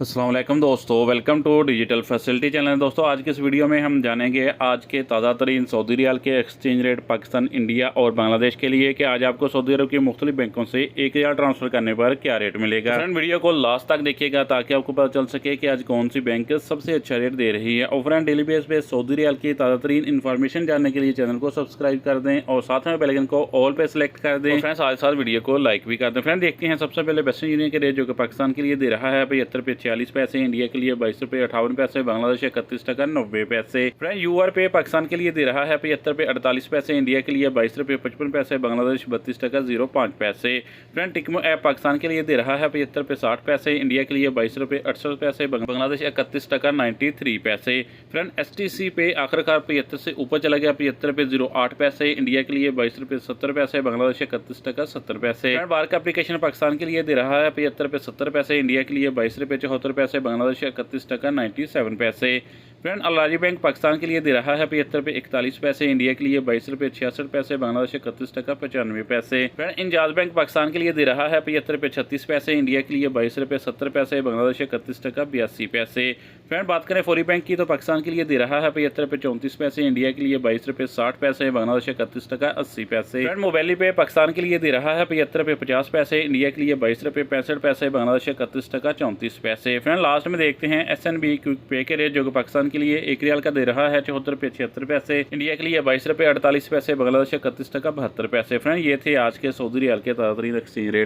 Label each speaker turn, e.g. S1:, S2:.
S1: अस्सलाम वालेकुम दोस्तों, welcome to digital facility channel. दोस्तों आज के इस वीडियो में हम जानेंगे आज के ताज़ा तरीन सऊदी रियाल के एक्सचेंज रेट पाकिस्तान, इंडिया और बांग्लादेश के लिए कि आज आपको सऊदी अरब के मुख्तलिफ बैंकों से 1 रियाल ट्रांसफ़र करने पर क्या रेट मिलेगा। फ्रेंड वीडियो को लास्ट तक देखिएगा ताकि आपको पता चल सके कि आज कौन सी बैंक सबसे अच्छा रेट दे रही है। और फ्रेंड डेली बेस पे सऊदी रियाल की ताज़ा तरीन इन्फॉर्मेशन जानने के लिए चैनल को सब्सक्राइब कर दें और साथ में बेल आइकन को ऑल पे सेलेक्ट कर दें। फ्रेंड्स साथ साथ वीडियो को लाइक भी कर दें। फ्रेंड देखते हैं सबसे पहले वेस्टर्न यूनियन के रेट जो कि पाकिस्तान के लिए दे रहा है 75 रुपये 46 पैसे, इंडिया के लिए 22 रुपये 58 पैसे, बांग्लादेश 31 टका 90 पैसे। फ्रेंड यूआर पे पाकिस्तान के लिए दे रहा है 75 रुपये 48 पैसे, इंडिया के लिए 22 रुपये 55 पैसे, बांग्लादेश 32 टका 05 पैसे। फ्रेंड टिकमो ऐप पाकिस्तान के लिए दे रहा है 75 रुपये 60 पैसे, इंडिया के लिए 22 रुपये 68 पैसे, बांग्लादेश 31 टका 93 पैसे। फ्रेंड एसटीसी पे आखिरकार 75 से ऊपर चला गया 75 रुपये 08 पैसे, इंडिया के लिए 22 रुपये 70 पैसे, बांग्लादेश 31 टका 70 पैसे। फ्रेंड बार का एप्लीकेशन पाकिस्तान के लिए दे रहा है 75 रुपये 70 पैसे, इंडिया के लिए 22 रुपये 74 पैसे, बांग्लादेश 31 टका 97 पैसे। फ्रेंड अलाजी बैंक पाकिस्तान के लिए दे रहा है 75 रुपये 41 पैसे, इंडिया के लिए 22 रुपये 66 पैसे, बांग्लादेश 31 टका 95 पैसे। फ्रेंड इंजाज बैंक पाकिस्तान के लिए दे रहा है 75 रुपये 36 पैसे, इंडिया के लिए 22 रुपये 70 पैसे, बांग्लादेश 31 टका 82 पैसे। फ्रेंड बात करें फौरी बैंक की तो पाकिस्तान के लिए दे रहा है 75 रुपये 34 पैसे, इंडिया के लिए 22 रुपये 60 पैसे, बांग्लादेश 31 टका 80 पैसे। फ्रेंड मोबाइल पे पाकिस्तान के लिए दे रहा है 75 रुपये 50 पैसे, इंडिया के लिए 22 रुपये 65 पैसे, बांग्लादेश 31 टका 34 पैसे। फ्रेंड लास्ट में देखते हैं SNB क्विक पे के रेट जो कि पाकिस्तान के लिए 1 रियाल का दे रहा है 74 रुपये 76 पैसे, इंडिया के लिए 22 रुपये 48 पैसे, बांग्लादेश 31 टका 72 पैसे। फ्रेंड ये थे आज के सऊदी रियाल के ताज़ा तरीन एक्सचेंज रेट।